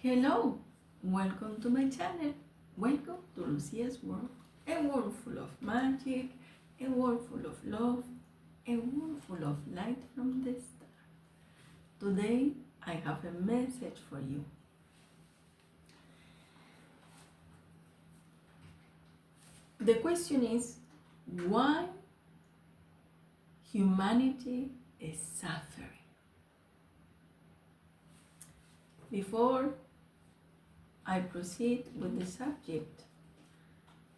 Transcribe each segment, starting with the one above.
Hello, welcome to my channel. Welcome to Lucia's World, a world full of magic, a world full of love, a world full of light from the star. Today, I have a message for you. The question is, why humanity is suffering? Before I proceed with the subject,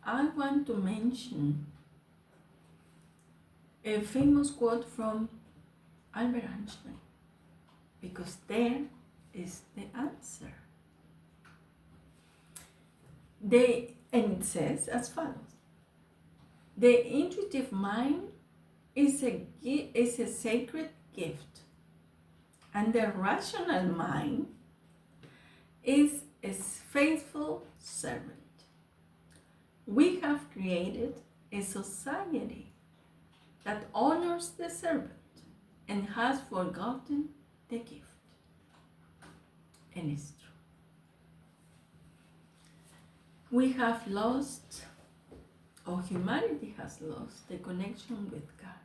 I want to mention a famous quote from Albert Einstein, because there is the answer. And it says as follows: the intuitive mind is a sacred gift, and the rational mind is a faithful servant. We have created a society that honors the servant and has forgotten the gift. And it's true. We have lost, or humanity has lost, the connection with God.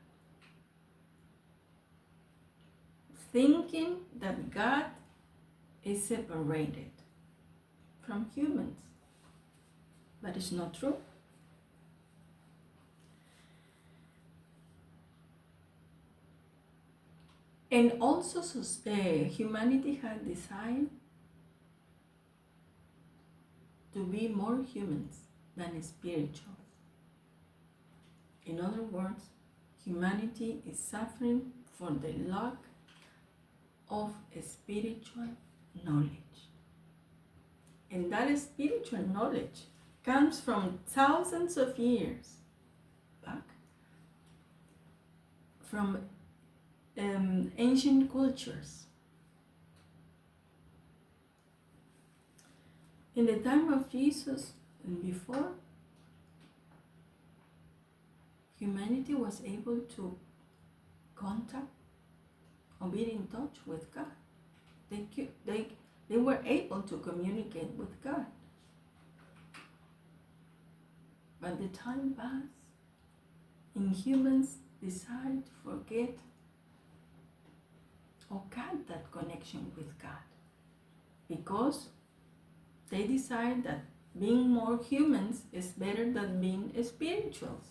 Thinking that God is separated from humans. But it's not true. And also humanity had decided to be more humans than spiritual. In other words, humanity is suffering for the lack of spiritual knowledge. And that spiritual knowledge comes from thousands of years back, from ancient cultures. In the time of Jesus and before, humanity was able to contact or be in touch with God. They were able to communicate with God. But the time passed, and humans decide to forget or cut that connection with God, because they decide that being more humans is better than being spirituals.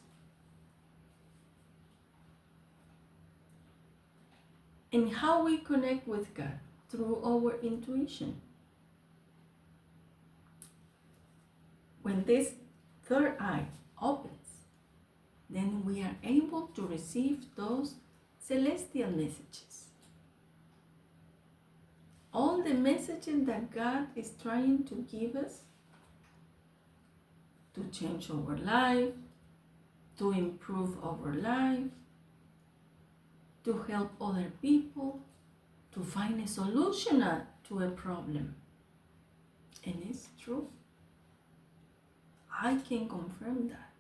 And how we connect with God? Through our intuition. When this third eye opens, then we are able to receive those celestial messages. All the messages that God is trying to give us to change our life, to improve our life, to help other people, to find a solution to a problem. And it's true. I can confirm that.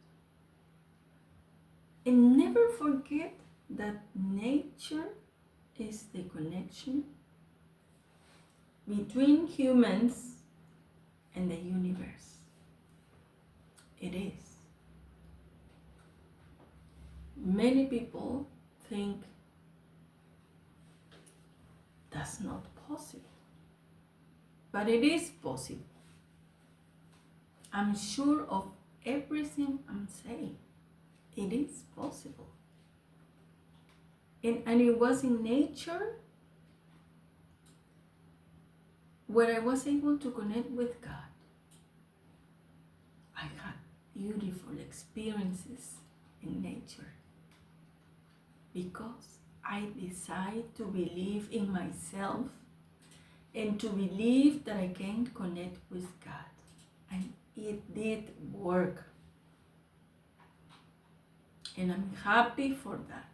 And never forget that nature is the connection between humans and the universe. It is. Many people think that's not possible. But it is possible. I'm sure of everything I'm saying. It is possible. And it was in nature where I was able to connect with God. I had beautiful experiences in nature because I decided to believe in myself and to believe that I can connect with God. And it did work. And I'm happy for that.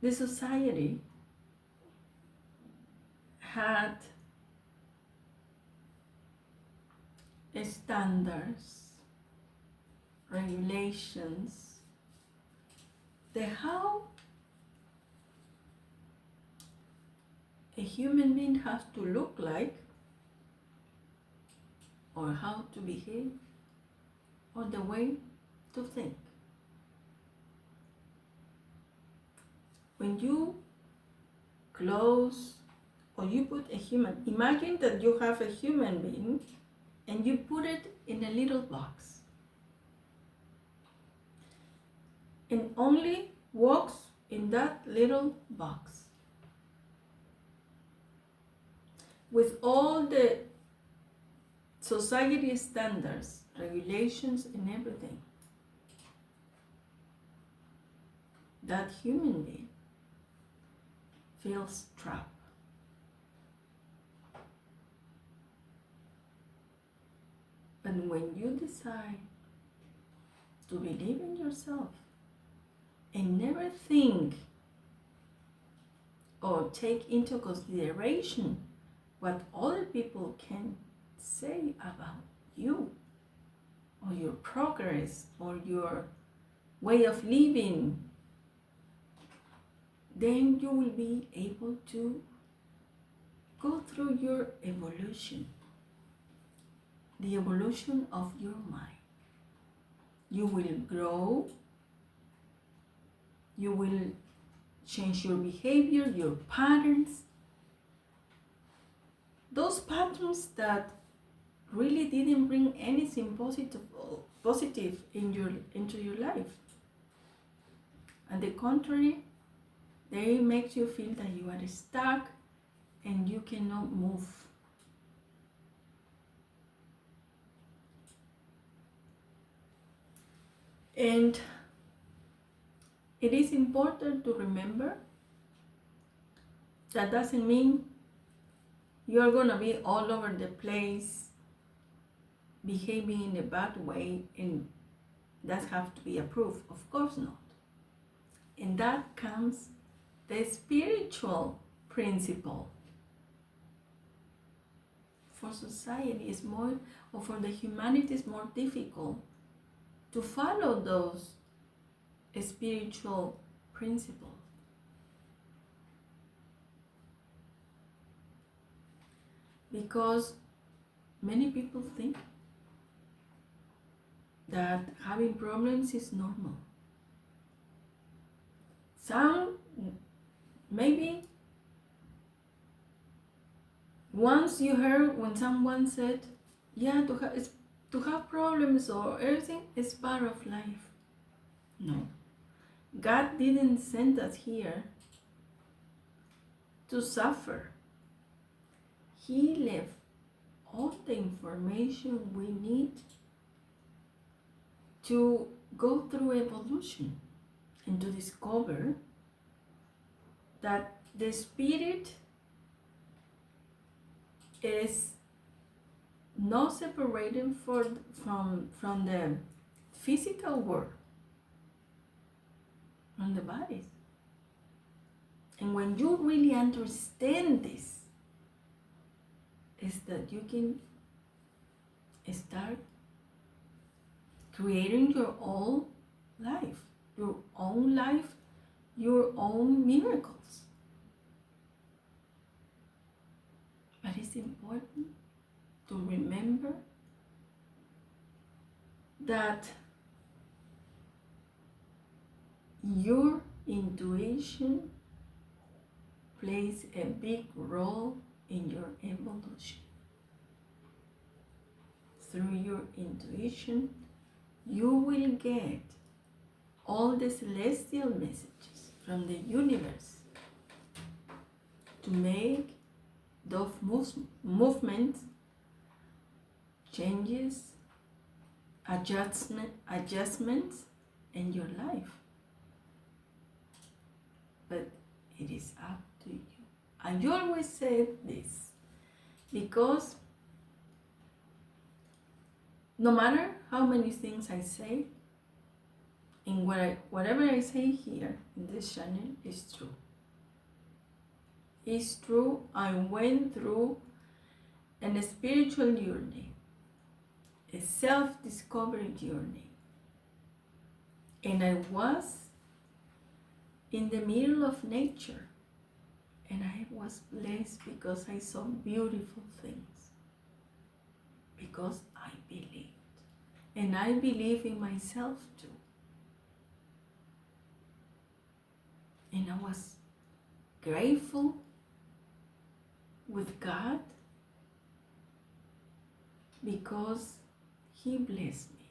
The society had standards, regulations, the how a human being has to look like, or how to behave, or the way to think. When you close or you put a human, imagine that you have a human being and you put it in a little box and only walks in that little box with all the society standards, regulations, and everything. That human being feels trapped. But when you decide to believe in yourself and never think or take into consideration what other people can say about you or your progress or your way of living, then you will be able to go through your evolution, the evolution of your mind. You will grow, you will change your behavior, your patterns, those patterns that really didn't bring anything positive into your life. On the contrary, they make you feel that you are stuck and you cannot move. And it is important to remember that doesn't mean you're gonna be all over the place behaving in a bad way and that have to be approved. Of course not. And that comes the spiritual principle. For society is more, or for the humanity is more difficult to follow those spiritual principles. Because many people think that having problems is normal. Some, maybe once you heard when someone said, yeah, to have problems or everything is part of life. No. God didn't send us here to suffer. He left all the information we need to go through evolution and to discover that the spirit is not separated from the physical world, from the bodies. And when you really understand this, is that you can start creating your own life, your own miracles. But it's important to remember that your intuition plays a big role in your evolution. Through your intuition, you will get all the celestial messages from the universe to make those movements, changes, adjustments in your life. But it is up to you. I always say this because no matter how many things I say, and whatever I say here in this channel is true. It's true. I went through a spiritual journey, a self-discovery journey. And I was in the middle of nature, and I was blessed because I saw beautiful things, because I believed. And I believe in myself too. And I was grateful with God because He blessed me.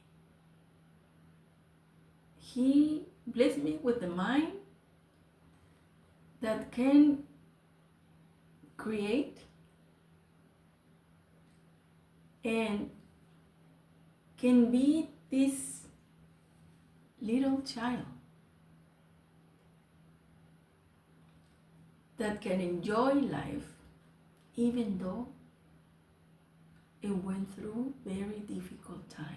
He blessed me with a mind that can create and can be this little child that can enjoy life even though it went through very difficult times.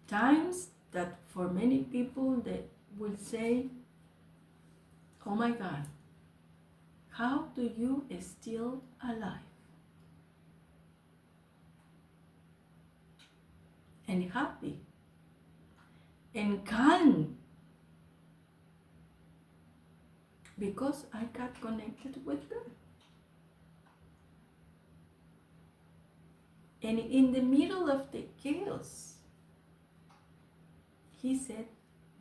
Times that for many people they will say, oh my God, how do you still alive and happy and calm? Because I got connected with them. And in the middle of the chaos, He said,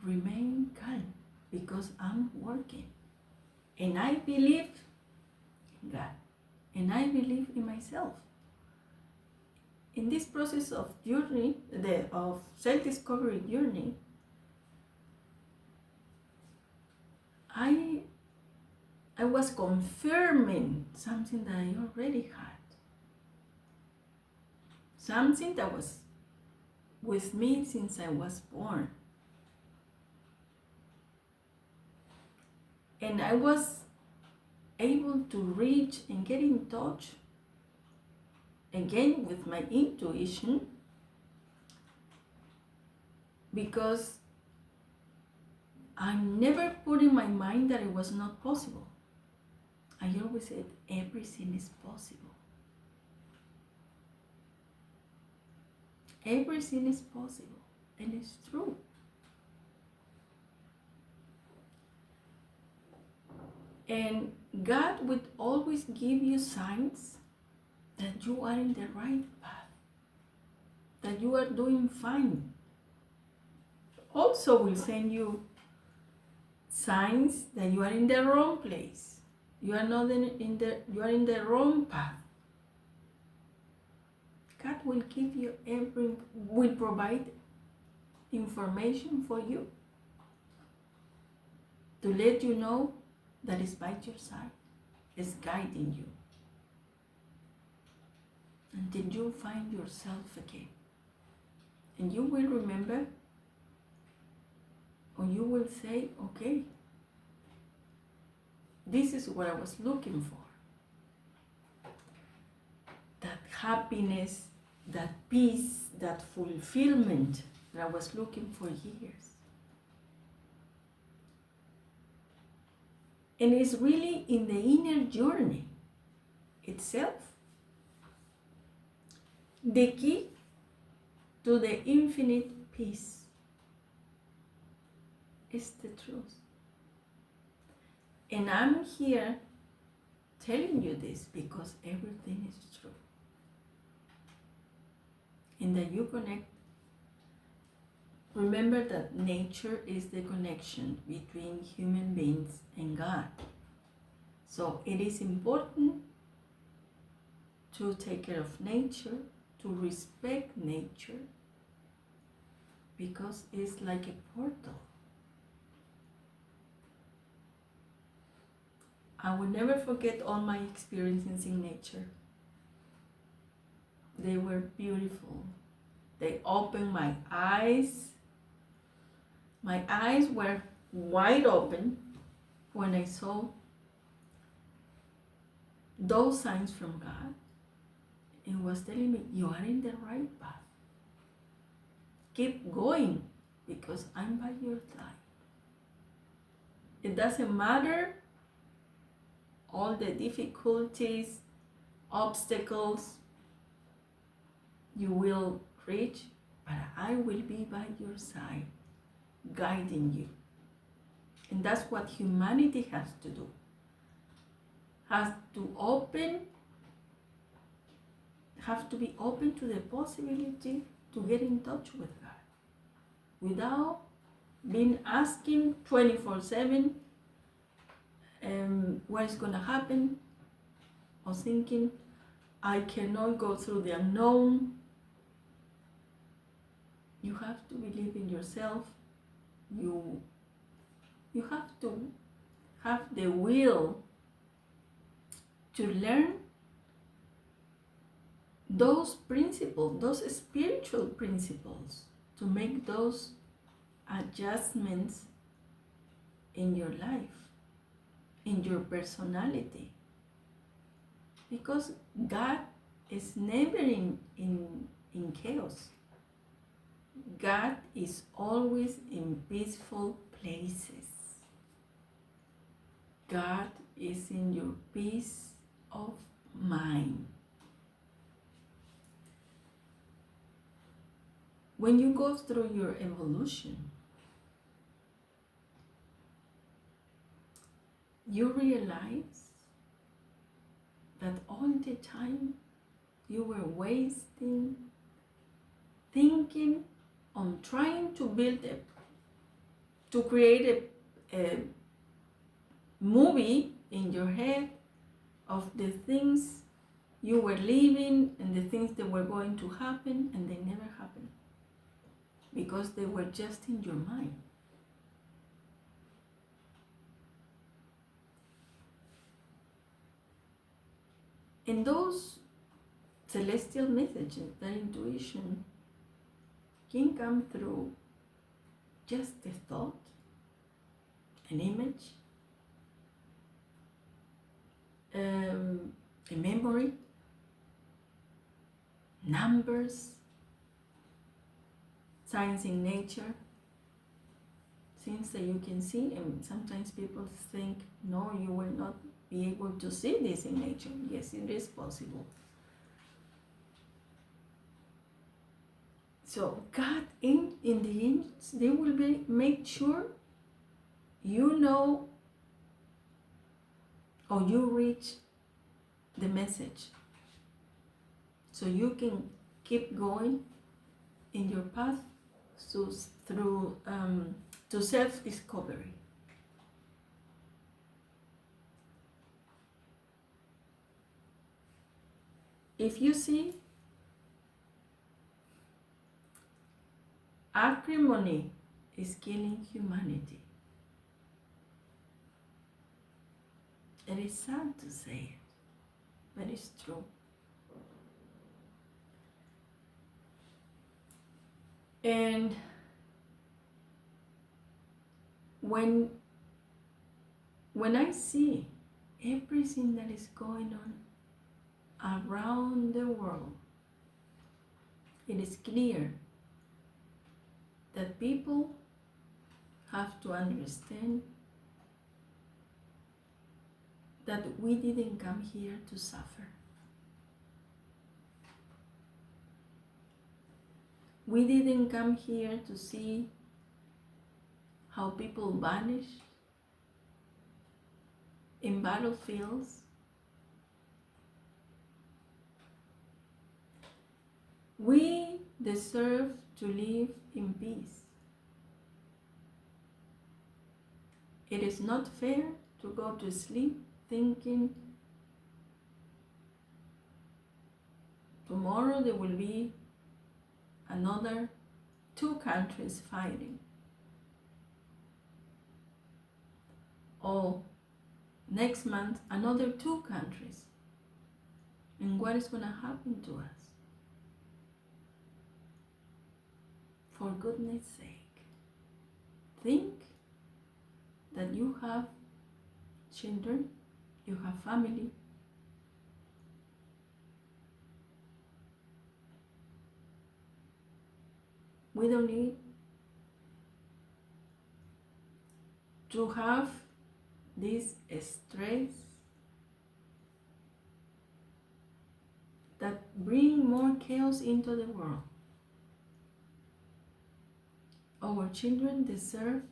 remain calm because I'm working. And I believe in God. And I believe in myself. In this process of journey, of self-discovery journey, I was confirming something that I already had. Something that was with me since I was born. And I was able to reach and get in touch again with my intuition, because I never put in my mind that it was not possible. I always said everything is possible. Everything is possible, and it's true. And God would always give you signs that you are in the right path, that you are doing fine. Also will send you signs that you are in the wrong place. You are not you are in the wrong path. God will give you will provide information for you to let you know that is by your side, is guiding you until you find yourself again. And you will remember, or you will say, okay, this is what I was looking for. That happiness, that peace, that fulfillment that I was looking for years. And it's really in the inner journey itself the key to the infinite peace is the truth. And I'm here telling you this because everything is true. And that you connect. Remember that nature is the connection between human beings and God. So it is important to take care of nature, to respect nature, because it's like a portal. I will never forget all my experiences in nature. They were beautiful. They opened my eyes. My eyes were wide open when I saw those signs from God. It was telling me, you are in the right path. Keep going because I'm by your side. It doesn't matter all the difficulties, obstacles, you will reach but I will be by your side, guiding you. And that's what humanity has to do. Have to be open to the possibility to get in touch with God without being asking 24/7 what is going to happen, or thinking I cannot go through the unknown. You have to believe in yourself. You have to have the will to learn those principles, those spiritual principles, to make those adjustments in your life, in your personality. Because God is never in chaos. God is always in peaceful places. God is in your peace of mind. When you go through your evolution, you realize that all the time you were wasting thinking on trying to create a movie in your head of the things you were living and the things that were going to happen, and they never happened because they were just in your mind. And those celestial messages, that intuition, can come through just a thought, an image, a memory, numbers, signs in nature, things that you can see. And sometimes people think, no, you will not be able to see this in nature. Yes, it is possible. So God, in the end, they will make sure you know, or you reach the message, so you can keep going in your path to self-discovery. If you see acrimony is killing humanity, it is sad to say it, but it's true. And when I see everything that is going on around the world, it is clear that people have to understand that we didn't come here to suffer. We didn't come here to see how people vanish in battlefields. We deserve to live in peace. It is not fair to go to sleep thinking tomorrow there will be another 2 countries fighting, or next month another 2 countries. And what is going to happen to us? For goodness sake, think that you have children, you have family. We don't need to have this stress that bring more chaos into the world. our children deserve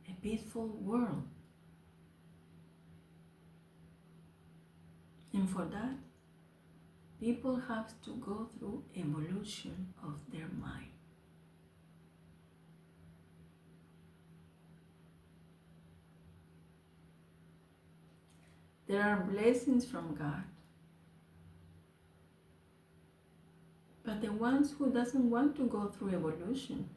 a peaceful world. And for that, people have to go through evolution of their mind. There are blessings from God. But the ones who doesn't want to go through evolution,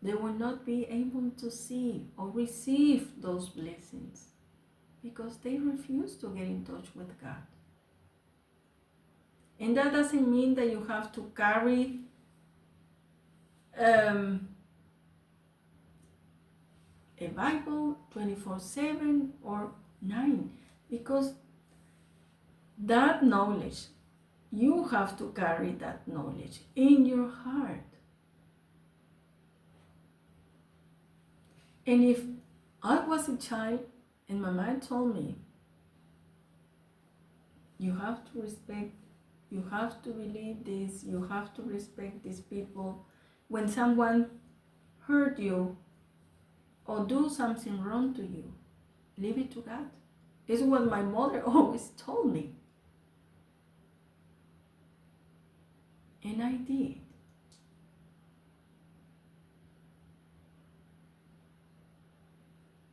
they will not be able to see or receive those blessings because they refuse to get in touch with God. And that doesn't mean that you have to carry a Bible 24/7 or 9, because that knowledge, you have to carry that knowledge in your heart. And if I was a child and my mom told me, you have to respect, you have to believe this, you have to respect these people, when someone hurt you or do something wrong to you, leave it to God. This is what my mother always told me. And I did.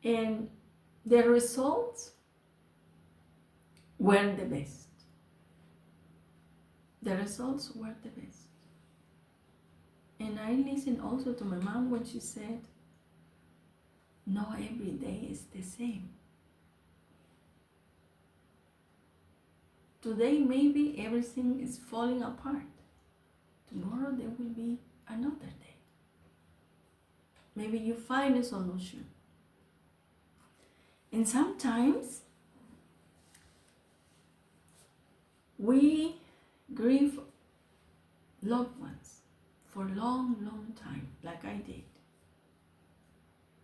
And the results were the best. The results were the best. And I listened also to my mom when she said, not every day is the same. Today maybe everything is falling apart. Tomorrow there will be another day. Maybe you find a solution. And sometimes we grieve loved ones for a long, long time, like I did.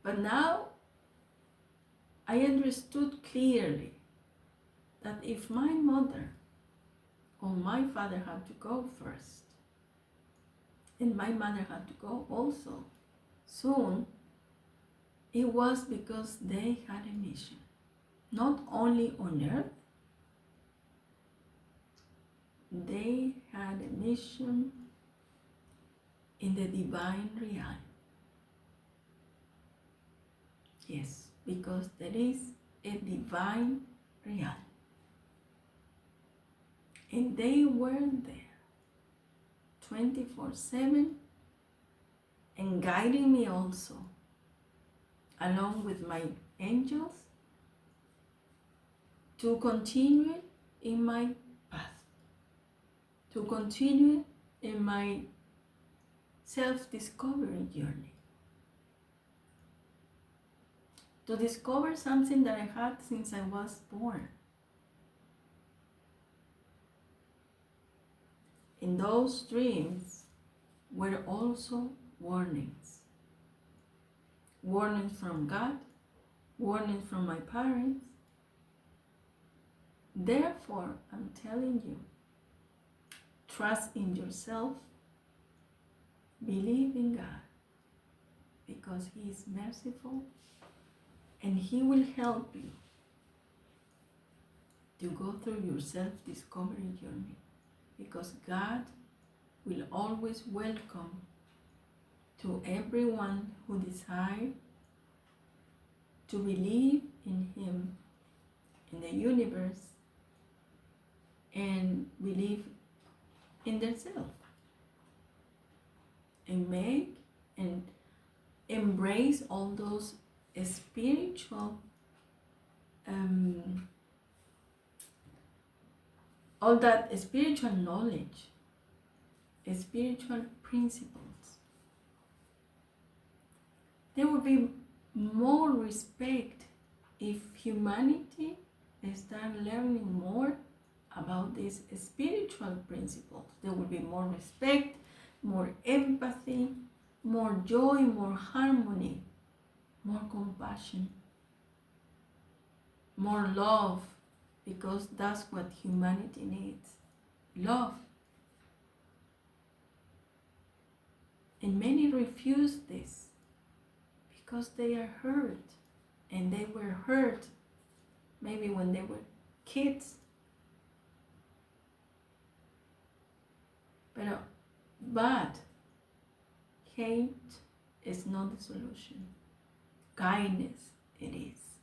But now I understood clearly that if my mother or my father had to go first, and my mother had to go also soon, it was because they had a mission, not only on earth, they had a mission in the divine realm. Yes, because there is a divine realm. And they were there 24/7 and guiding me also, along with my angels, to continue in my path, to continue in my self-discovery journey, to discover something that I had since I was born. And those dreams were also warnings. Warnings from God, warnings from my parents. Therefore, I'm telling you, trust in yourself, believe in God, because He is merciful and He will help you to go through your self-discovery journey, because God will always welcome to everyone who desires to believe in Him, in the universe, and believe in themselves, and make and embrace all those spiritual all that spiritual knowledge, spiritual principles. There will be more respect if humanity start learning more about these spiritual principles. There will be more respect, more empathy, more joy, more harmony, more compassion, more love, because that's what humanity needs, love. And many refuse this because they are hurt, and they were hurt maybe when they were kids. But hate is not the solution. Kindness, it is.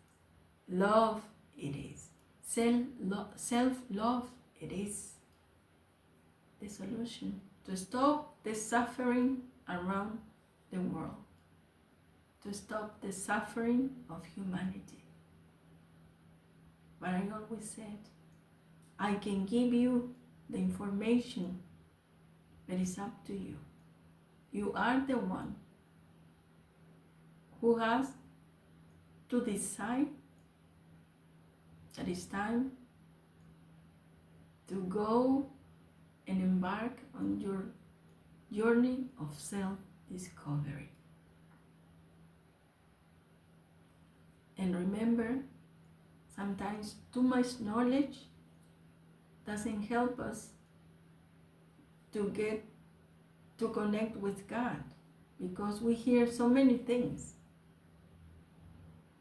Love, it is. Self-love, it is the solution to stop the suffering around the world, to stop the suffering of humanity. But I always said, I can give you the information, but it's up to you. You are the one who has to decide that it's time to go and embark on your journey of self-discovery. And remember, sometimes too much knowledge doesn't help us to connect with God, because we hear so many things.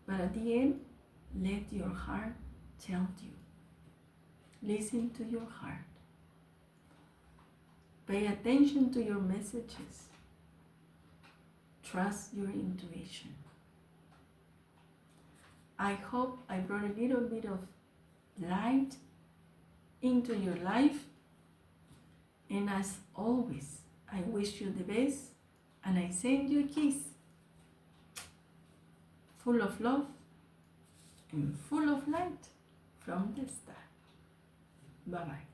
But at the end, let your heart tell you. Listen to your heart. Pay attention to your messages. Trust your intuition. I hope I brought a little bit of light into your life. And as always, I wish you the best, and I send you a kiss full of love and full of light from the star. Bye-bye.